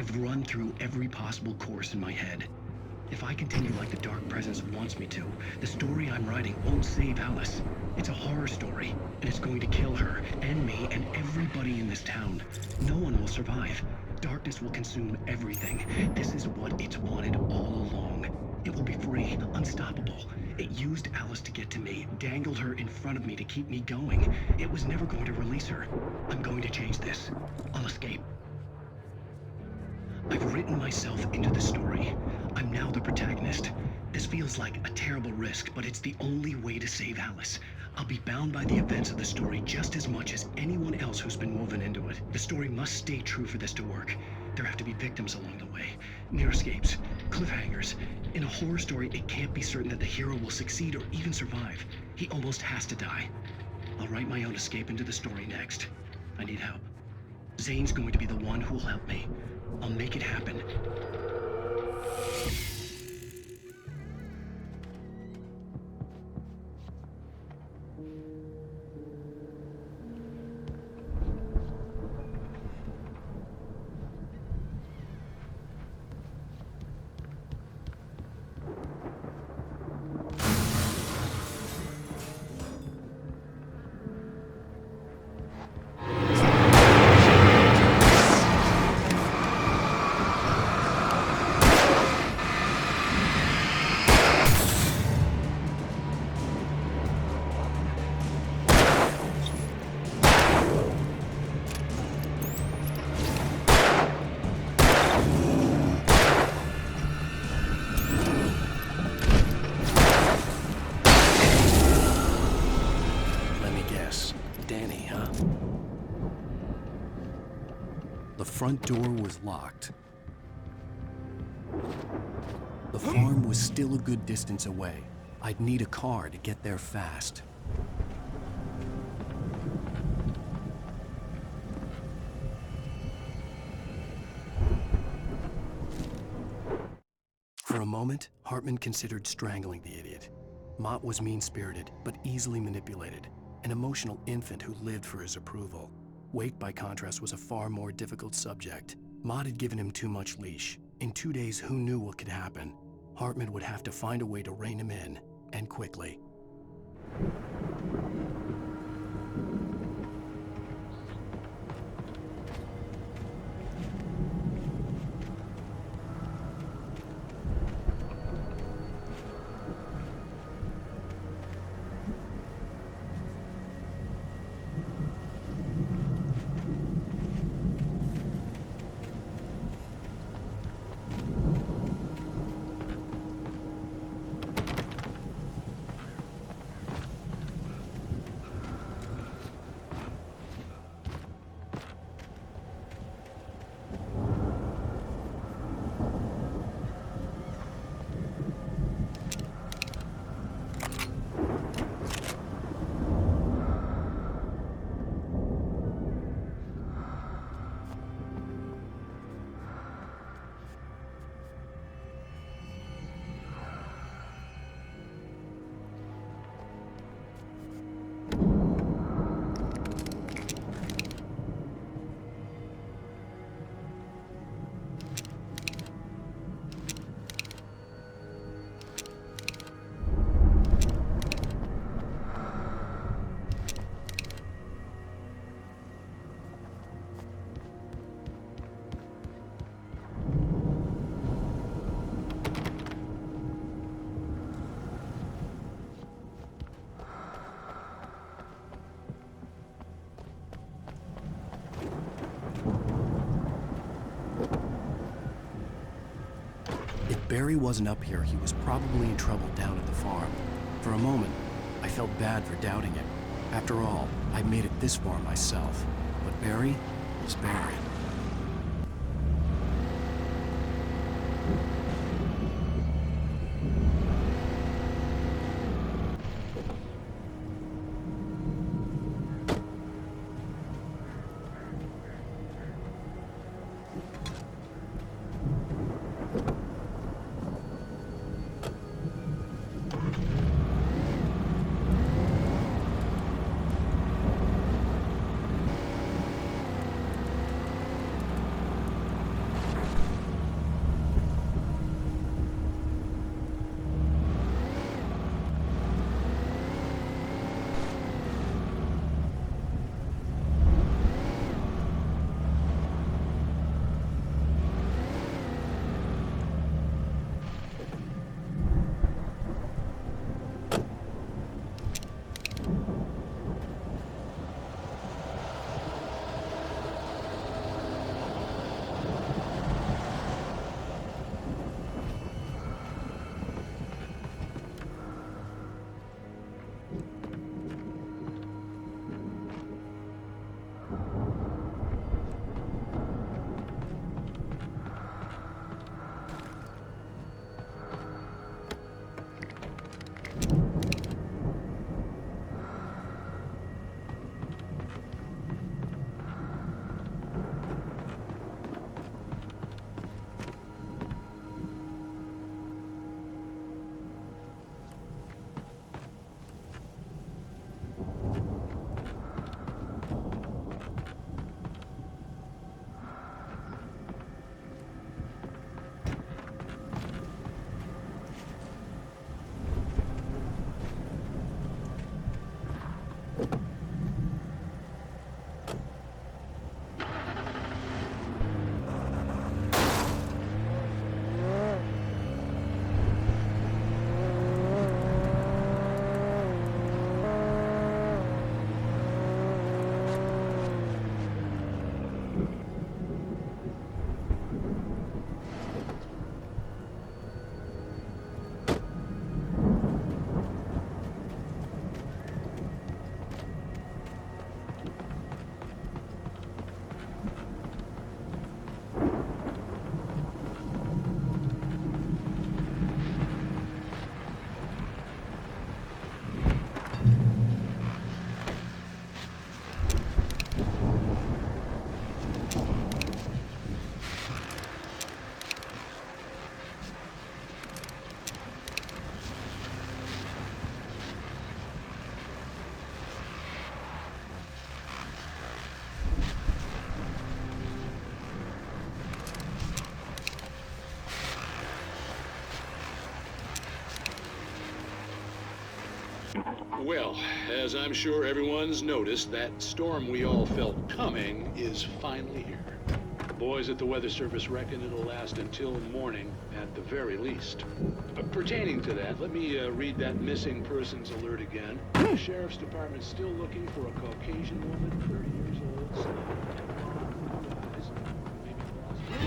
I've run through every possible course in my head. If I continue like the Dark Presence wants me to, the story I'm writing won't save Alice. It's a horror story, and it's going to kill her, and me, and everybody in this town. No one will survive. Darkness will consume everything. This is what it's wanted all along. It will be free, unstoppable. It used Alice to get to me, dangled her in front of me to keep me going. It was never going to release her. I'm going to change this. I'll escape. I've written myself into the story. I'm now the protagonist. This feels like a terrible risk, but it's the only way to save Alice. I'll be bound by the events of the story just as much as anyone else who's been woven into it. The story must stay true for this to work. There have to be victims along the way, near escapes, cliffhangers. In a horror story, it can't be certain that the hero will succeed or even survive. He almost has to die. I'll write my own escape into the story next. I need help. Zane's going to be the one who will help me. I'll make it happen. The front door was locked. The farm was still a good distance away. I'd need a car to get there fast. For a moment, Hartman considered strangling the idiot. Mott was mean-spirited, but easily manipulated, an emotional infant who lived for his approval. Wake, by contrast, was a far more difficult subject. Mott had given him too much leash. In 2 days, who knew what could happen? Hartman would have to find a way to rein him in, and quickly. If Barry wasn't up here, he was probably in trouble down at the farm. For a moment, I felt bad for doubting it. After all, I made it this far myself. But Barry was Barry. Well, as I'm sure everyone's noticed, that storm we all felt coming is finally here. The boys at the Weather Service reckon it'll last until morning at the very least. Pertaining to that, let me read that missing persons alert again. The Sheriff's Department's still looking for a Caucasian woman, 30 years old, slim, blue eyes, maybe lost.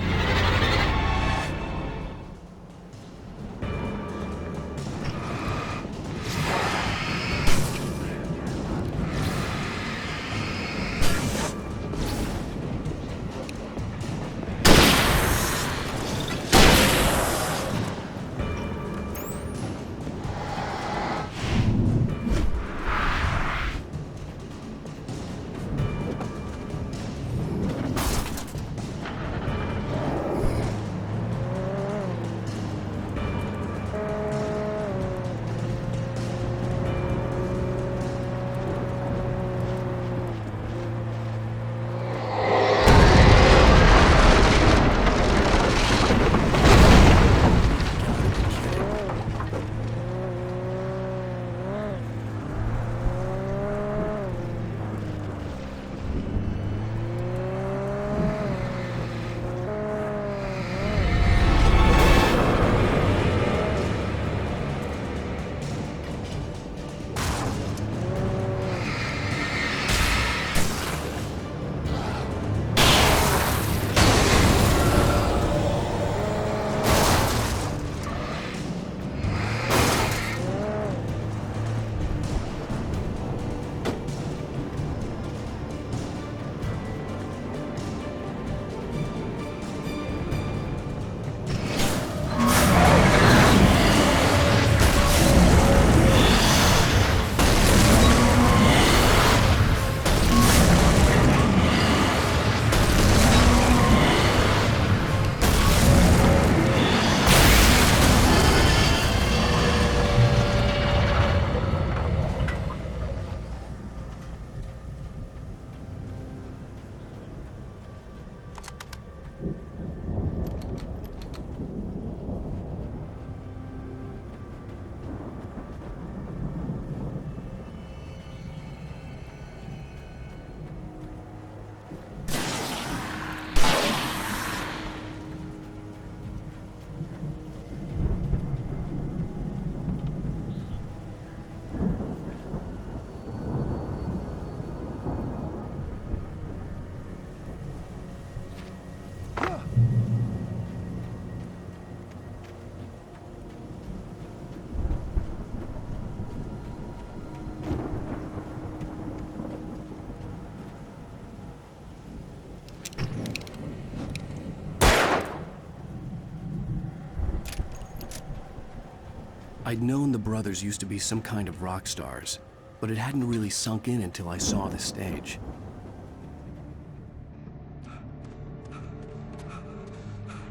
I'd known the brothers used to be some kind of rock stars, but it hadn't really sunk in until I saw the stage.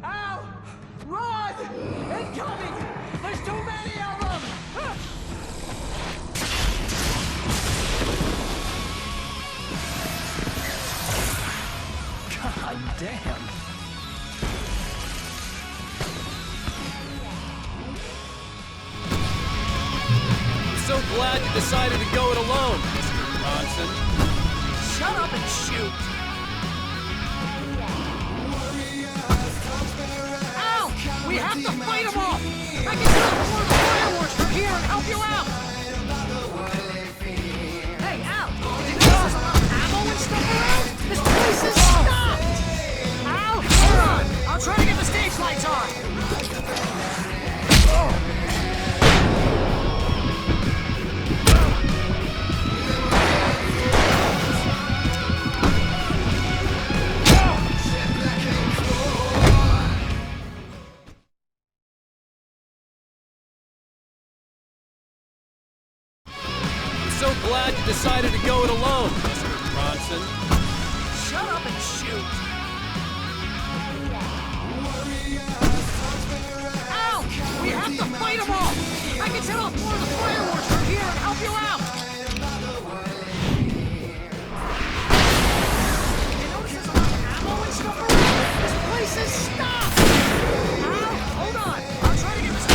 Ow! Run! Incoming! There's too many of them! God damn! So glad you decided to go it alone, Mr. Bronson. Shut up and shoot! Ow! We have to fight them off! I can teleport the fireworks from here and help you out! Hey, Al! Did you know there's a lot of ammo and stuff around? This place is stopped! Al, hold on! I'll try to get the stage lights on! So glad you decided to go it alone, Mr. Bronson. Shut up and shoot! Ow! We have to fight them off! I can teleport the fireworks from here and help you out! You notice there's a lot of ammo and stuff around? This place is stopped! Ow! Hold on! I'll try to get this...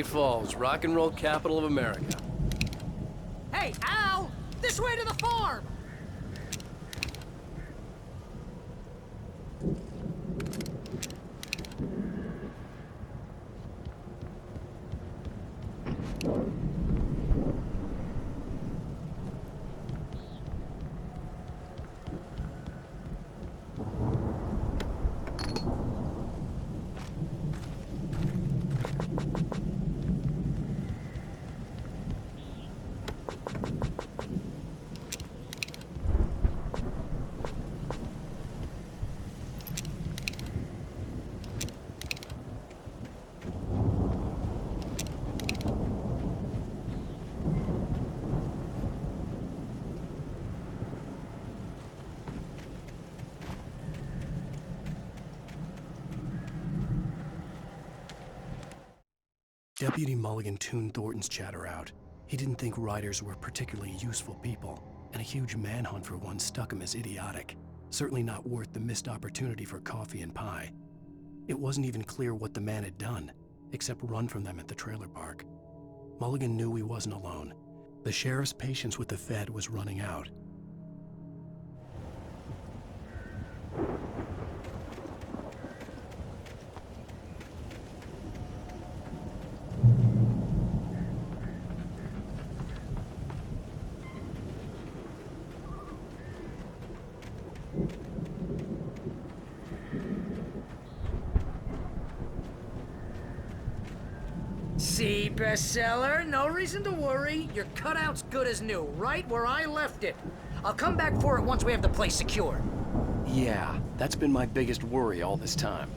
White Falls, rock and roll capital of America. Hey, Al! This way to the farm! Deputy Mulligan tuned Thornton's chatter out. He didn't think riders were particularly useful people, and a huge manhunt for one struck him as idiotic. Certainly not worth the missed opportunity for coffee and pie. It wasn't even clear what the man had done, except run from them at the trailer park. Mulligan knew he wasn't alone. The sheriff's patience with the Fed was running out. See, bestseller? No reason to worry. Your cutout's good as new, right where I left it. I'll come back for it once we have the place secured. Yeah, that's been my biggest worry all this time.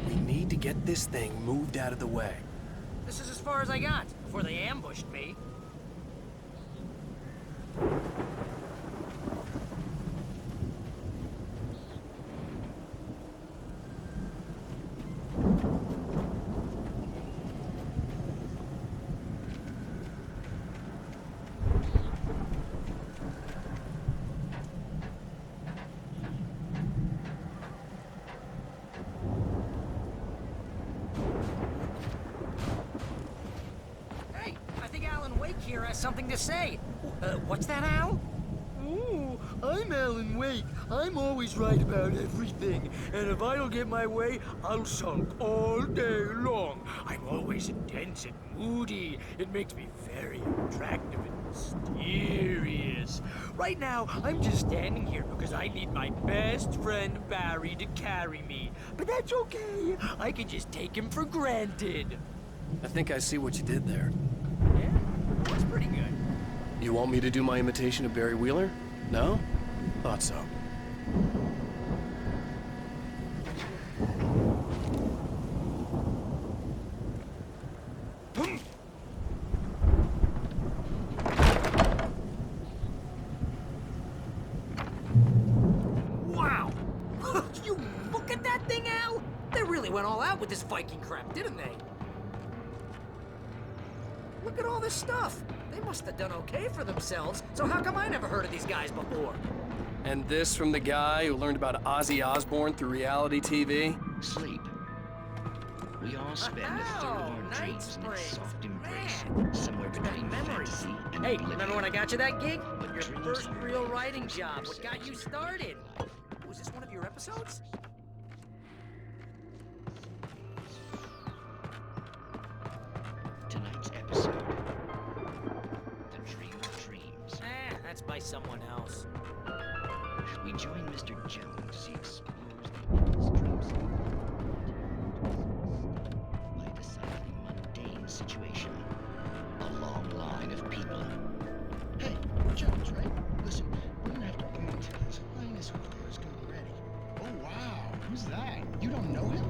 We need to get this thing moved out of the way. This is as far as I got before they ambushed me. Here has something to say. What's that, Al? Ooh, I'm Alan Wake. I'm always right about everything. And if I don't get my way, I'll sulk all day long. I'm always intense and moody. It makes me very attractive and mysterious. Right now, I'm just standing here because I need my best friend Barry to carry me. But that's okay. I can just take him for granted. I think I see what you did there. Yeah, that's pretty good. You want me to do my imitation of Barry Wheeler? No? Thought so. Wow! You look at that thing, Al! They really went all out with this Viking crap, didn't they? Look at all this stuff. They must have done okay for themselves, so how come I never heard of these guys before? And this from the guy who learned about Ozzy Osbourne through reality TV? Sleep. We all spend a third of our Night dreams in its Springs. soft embrace, Man, somewhere look at that between memory. fantasy and Hey, oblivion. remember when I got you that gig? But Your dreams first are real made for writing those job. who What got you started? Was this one of your episodes? Tonight's episode, The Dream of Dreams. That's by someone else. We join Mr. Jones as he explores the endless dreams by a decidedly mundane situation. A long line of people. Hey, Jones, right? Listen, we're gonna have to bring him to his finest players getting ready. Oh, wow. Who's that? You don't know him?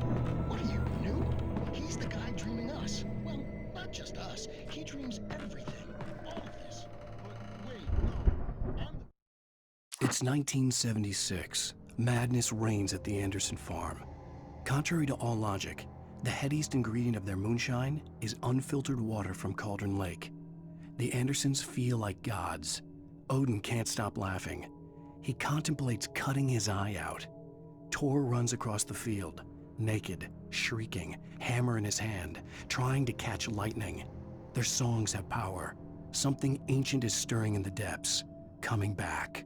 What are you, new? He's the guy dreaming us. Well, not just us. He dreams everything. All of this. But wait, no. I'm the... It's 1976. Madness reigns at the Anderson farm. Contrary to all logic, the headiest ingredient of their moonshine is unfiltered water from Cauldron Lake. The Andersons feel like gods. Odin can't stop laughing. He contemplates cutting his eye out. Tor runs across the field, naked, shrieking, hammer in his hand, trying to catch lightning. Their songs have power. Something ancient is stirring in the depths, coming back.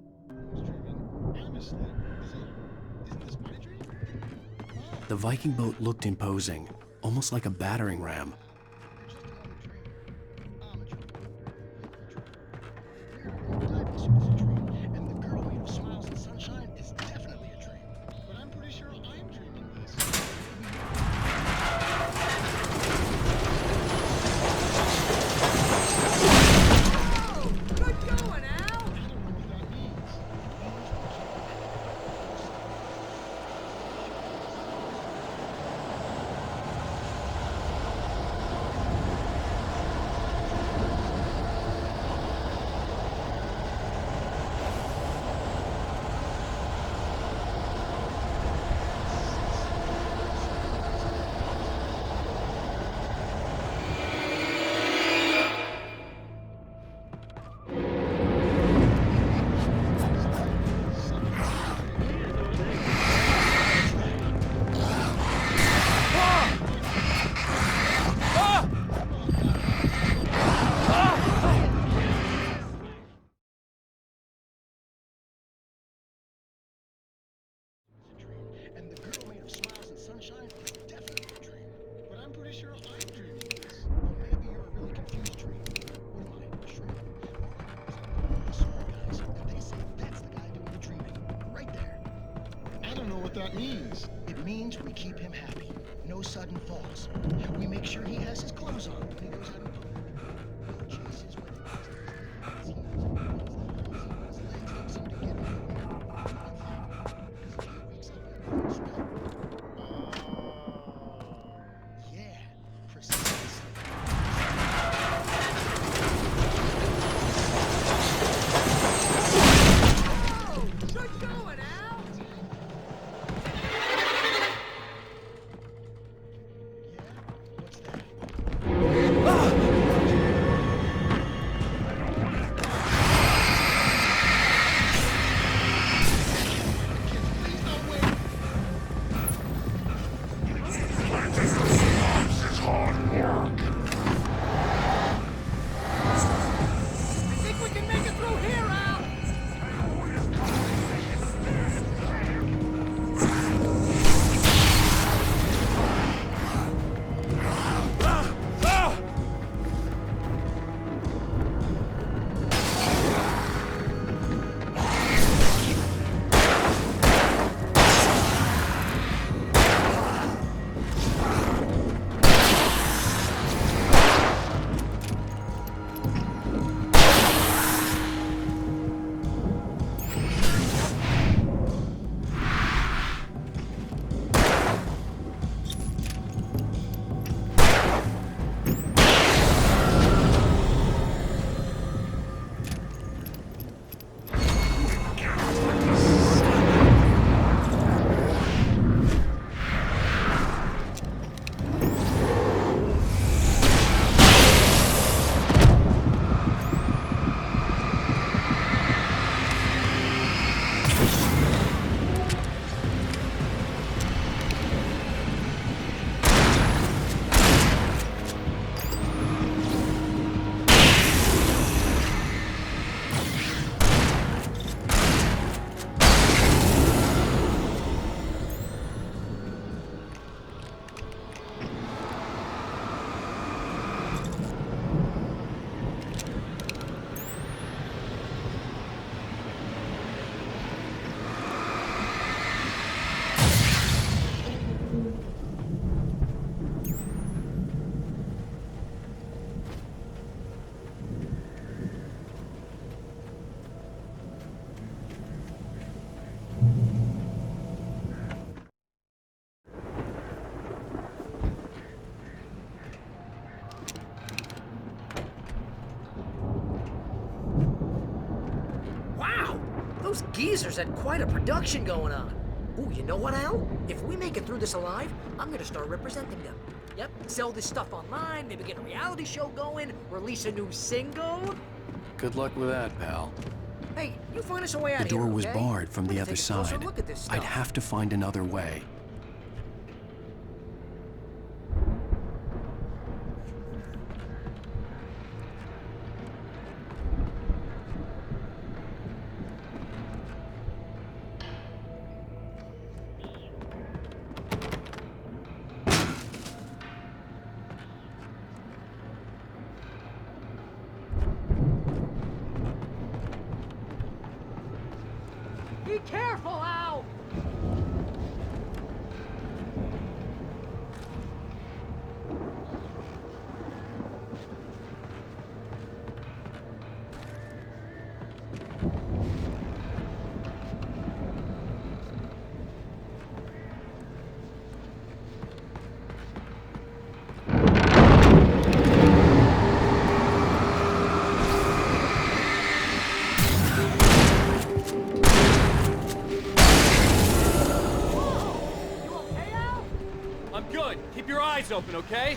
The Viking boat looked imposing, almost like a battering ram. That means? It means we keep him happy. No sudden falls. We make sure he has his clothes on when he goes out in public. We'll chase his wedding dress. He knows his legs don't seem to get in the way. Because he wakes up in a sweat. Yeah, precisely. Good going, Al! Those geezers had quite a production going on. Ooh, you know what, Al? If we make it through this alive, I'm gonna start representing them. Yep, sell this stuff online, maybe get a reality show going, release a new single. Good luck with that, pal. Hey, you find us a way out The of here, door was okay? barred from We're the gonna other take a closer side. look at this stuff. I'd have to find another way. Be careful, Al! I'm good. Keep your eyes open, okay?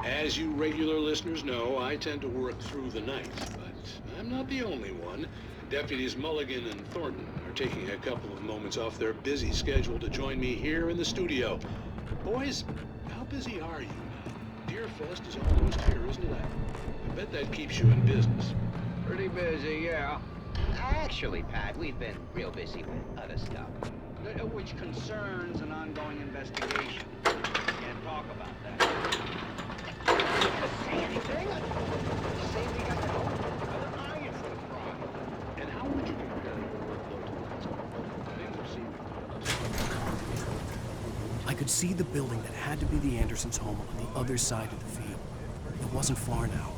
As you regular listeners know, I tend to work through the night, but I'm not the only one. Deputies Mulligan and Thornton are taking a couple of moments off their busy schedule to join me here in the studio. Boys, how busy are you now? Deerfest is almost here, isn't it? I bet that keeps you in business. Pretty busy, yeah. Actually, Pat, we've been real busy with other stuff, which concerns an ongoing investigation. Can't talk about that. Say anything? Just say we got another iron for the prize. And how would you compare your workload to that? Things seem I could see the building that had to be the Andersons' home on the other side of the field. It wasn't far now.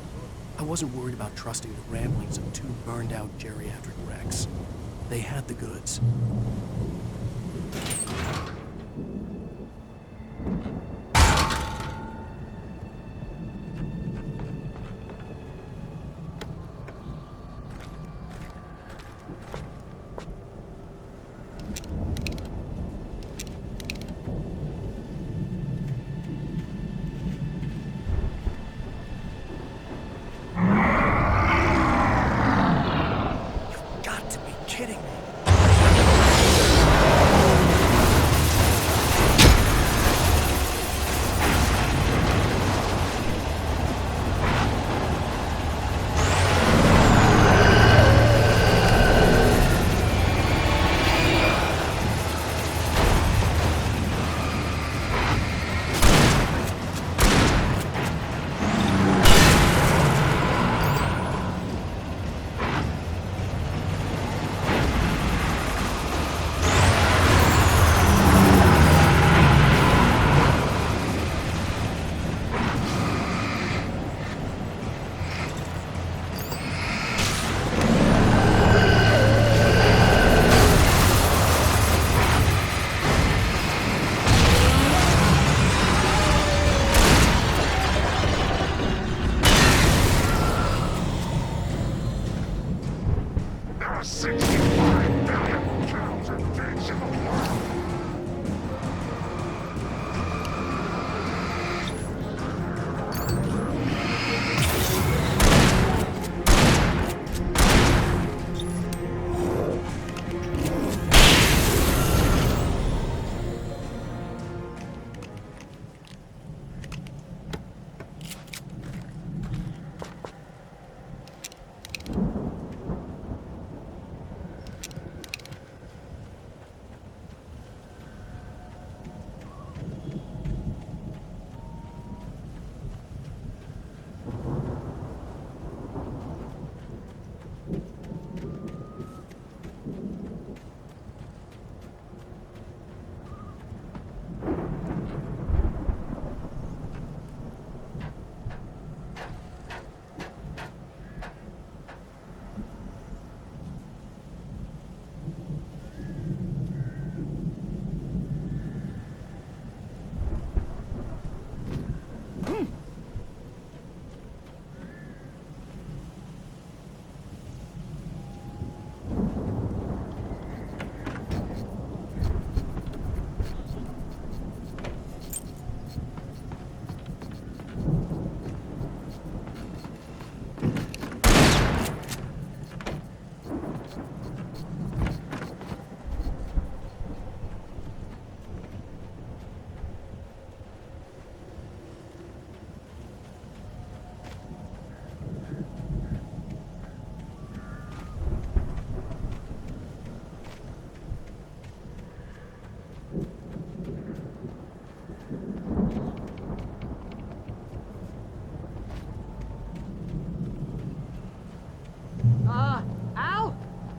I wasn't worried about trusting the ramblings of two burned-out geriatric wrecks. They had the goods. Got to be kidding me.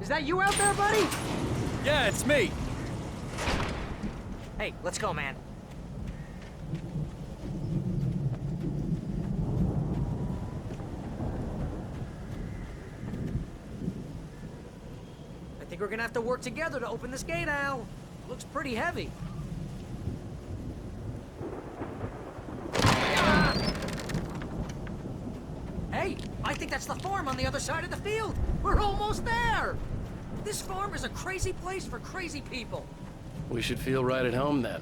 that you out there, buddy? Yeah, it's me. Hey, let's go, man. I think we're gonna have to work together to open this gate, Al. Looks pretty heavy. Hey, I think that's the farm on the other side of the field. We're almost there. This farm is a crazy place for crazy people. We should feel right at home then.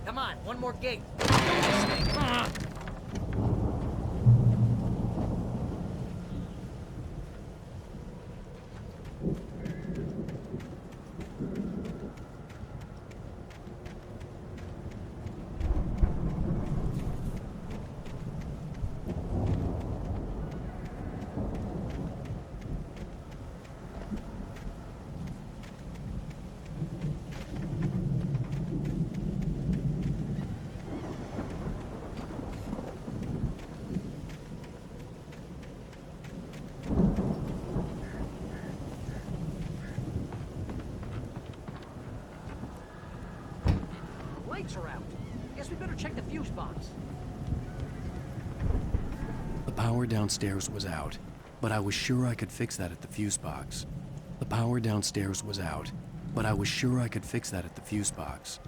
Come on, one more gate. Do this thing. Lights are out. Guess we better check the fuse box. The power downstairs was out, but I was sure I could fix that at the fuse box. The power downstairs was out, but I was sure I could fix that at the fuse box.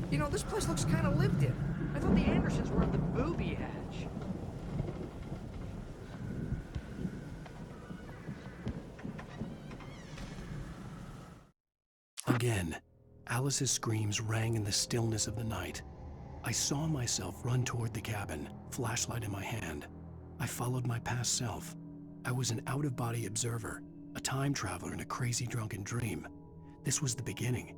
You know, this place looks kind of lived in. I thought the Andersons were on the booby hatch. Again, Alice's screams rang in the stillness of the night. I saw myself run toward the cabin, flashlight in my hand. I followed my past self. I was an out-of-body observer, a time traveler in a crazy drunken dream. This was the beginning.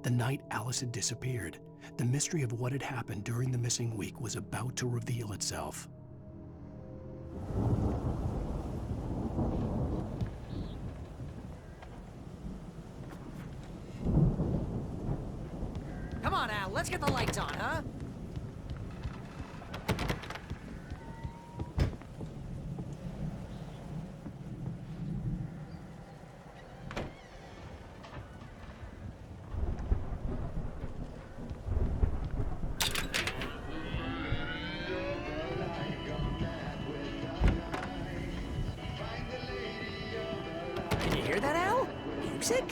The night Alice had disappeared. The mystery of what had happened during the missing week was about to reveal itself. Come on, Al, let's get the lights on, huh? Can you hear that, Al? Music?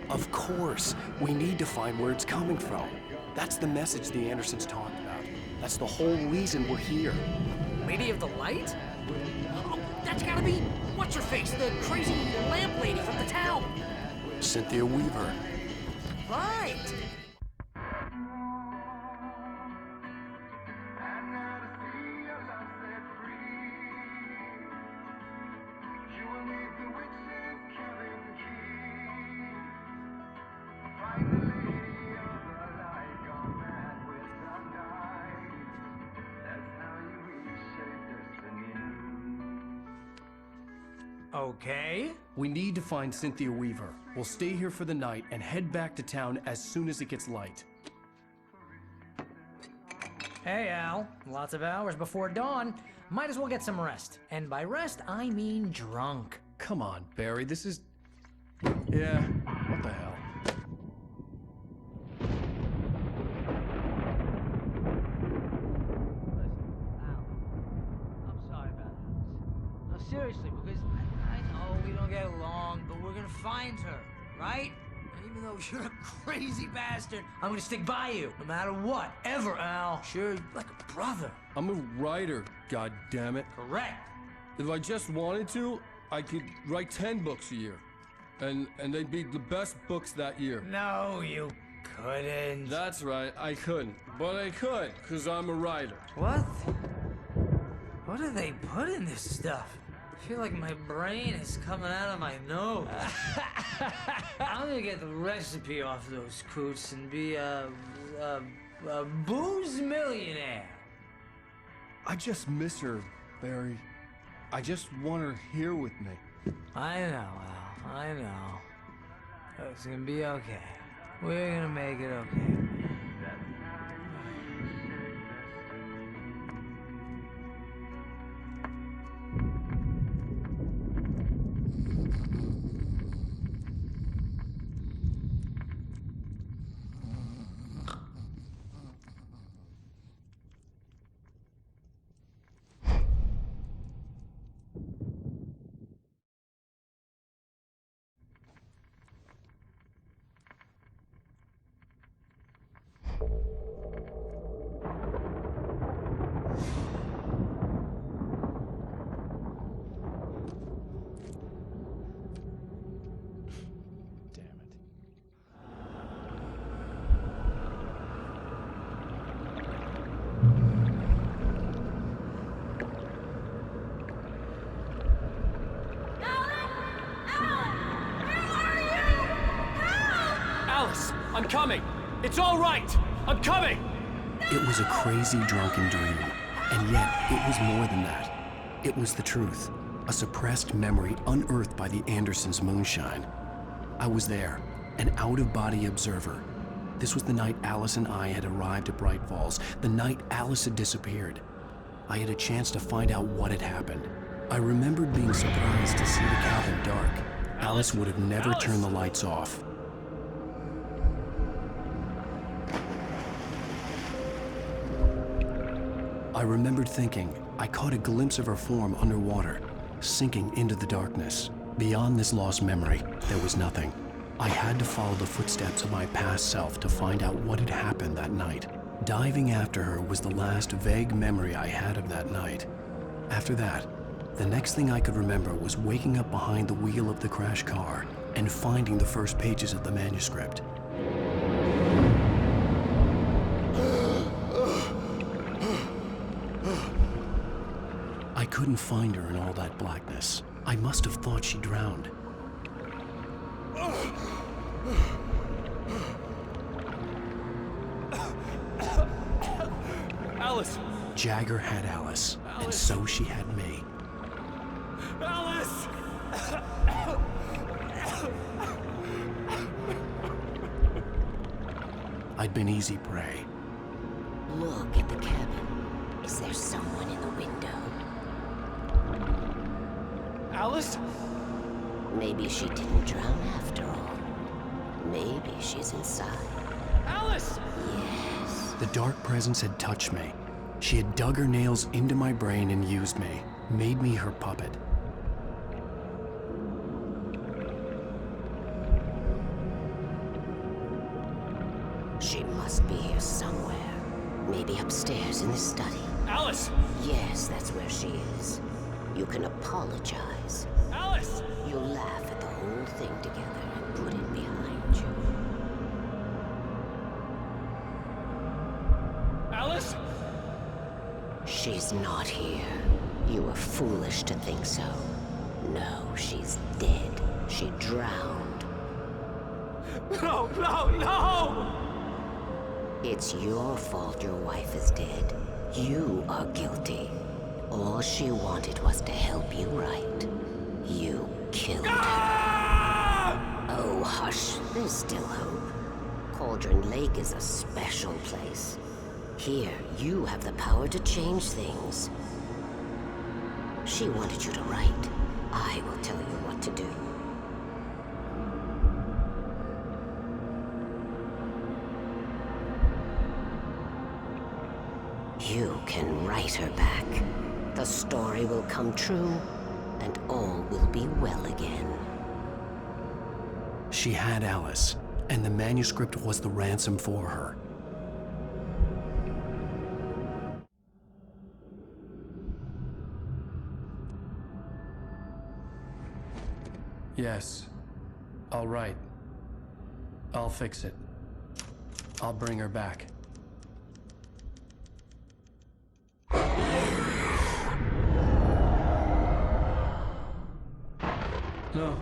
Of course, we need to find where it's coming from. That's the message the Andersons talked about. That's the whole reason we're here. Lady of the Light? Oh, that's gotta be... What's-her-face? The crazy lamp lady from the town. Cynthia Weaver. Right. Okay. We need to find Cynthia Weaver. We'll stay here for the night and head back to town as soon as it gets light. Hey, Al. Lots of hours before dawn. Might as well get some rest. And by rest, I mean drunk. Come on, Barry, this is... Yeah, what the hell? I'm sorry about this. No, seriously, because I know we don't get along, but we're gonna find her, right? And even though you're a crazy bastard, I'm gonna stick by you, no matter what, ever, Al. Sure, like a brother. I'm a writer, goddammit. Correct. If I just wanted to, I could write 10 books a year. And they beat the best books that year. No, you couldn't. That's right, I couldn't. But I could, because I'm a writer. What? What do they put in this stuff? I feel like my brain is coming out of my nose. I'm gonna get the recipe off those coots and be a booze millionaire. I just miss her, Barry. I just want her here with me. I know, Al. I know. It's gonna be okay. We're gonna make it okay. Alice, I'm coming! It's all right! I'm coming! It was a crazy, drunken dream, and yet it was more than that. It was the truth, a suppressed memory unearthed by the Andersons' moonshine. I was there, an out-of-body observer. This was the night Alice and I had arrived at Bright Falls, the night Alice had disappeared. I had a chance to find out what had happened. I remembered being surprised to see the cabin dark. Alice would have never turned the lights off. I remembered thinking I caught a glimpse of her form underwater, sinking into the darkness. Beyond this lost memory, there was nothing. I had to follow the footsteps of my past self to find out what had happened that night. Diving after her was the last vague memory I had of that night. After that, the next thing I could remember was waking up behind the wheel of the crashed car and finding the first pages of the manuscript. I couldn't find her in all that blackness. I must have thought she drowned. Alice! Jagger had Alice, and so she had me. Alice! I'd been easy prey. Look at the cabin. Is there someone in the window? Alice? Maybe she didn't drown after all. Maybe she's inside. Alice! Yes. The dark presence had touched me. She had dug her nails into my brain and used me, made me her puppet. She must be here somewhere. Maybe upstairs in the study. Alice! Yes, that's where she is. You can apologize. Alice! You'll laugh at the whole thing together and put it behind you. Alice? She's not here. You were foolish to think so. No, she's dead. She drowned. No, no, no! It's your fault your wife is dead. You are guilty. All she wanted was to help you right. You killed her. Oh, hush. There's still hope. Cauldron Lake is a special place. Here, you have the power to change things. She wanted you to write. I will tell you what to do. You can write her back. The story will come true, and all will be well again. She had Alice, and the manuscript was the ransom for her. Yes. All right. I'll fix it. I'll bring her back. No.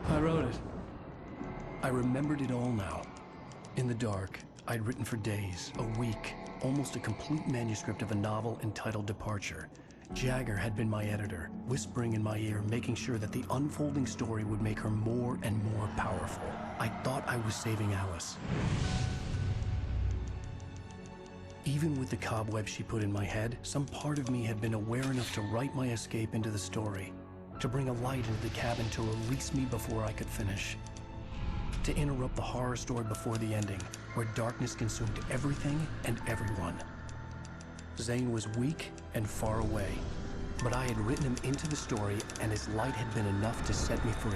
I wrote it. I remembered it all now. In the dark, I'd written for days, a week, almost a complete manuscript of a novel entitled Departure. Jagger had been my editor, whispering in my ear, making sure that the unfolding story would make her more and more powerful. I thought I was saving Alice. Even with the cobweb she put in my head, some part of me had been aware enough to write my escape into the story, to bring a light into the cabin to release me before I could finish, to interrupt the horror story before the ending, where darkness consumed everything and everyone. Zane was weak and far away, but I had written him into the story, and his light had been enough to set me free.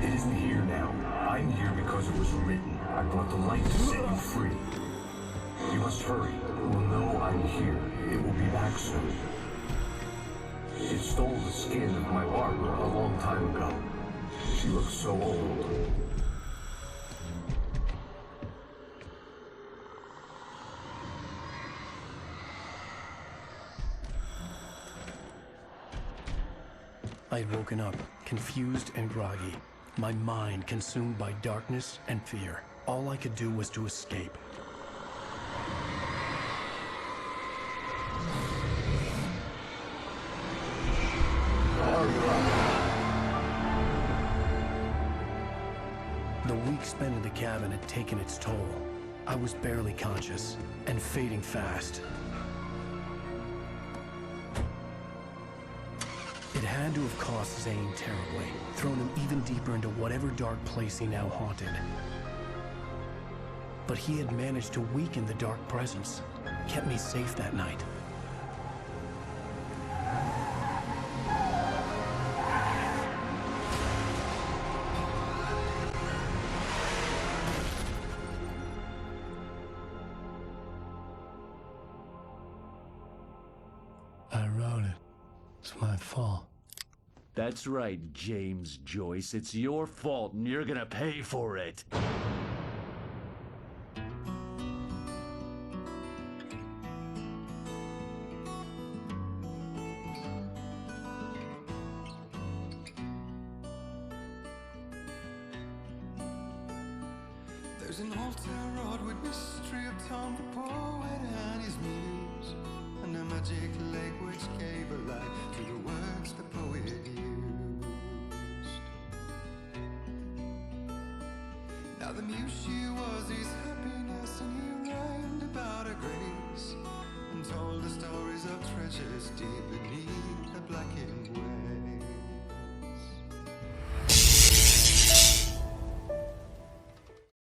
It isn't here now. I'm here because it was written. I brought the light to set you free. You must hurry. It will know I'm here. It will be back soon. It stole the skin of my Barbara a long time ago. She looks so old. I had woken up, confused and groggy, my mind consumed by darkness and fear. All I could do was to escape. The week spent in the cabin had taken its toll. I was barely conscious, and fading fast. It had to have cost Zane terribly, thrown him even deeper into whatever dark place he now haunted. But he had managed to weaken the dark presence, kept me safe that night. I wrote it. It's my fault. That's right, James Joyce. It's your fault, and you're gonna pay for it. There's an old town road with mystery of Tom the poet and his muse, and a magic lake which gave a life to the words the poet used. Now the muse she was his happiness, and he rhymed about her grace, and told the stories of treasures deep beneath the blackened waves.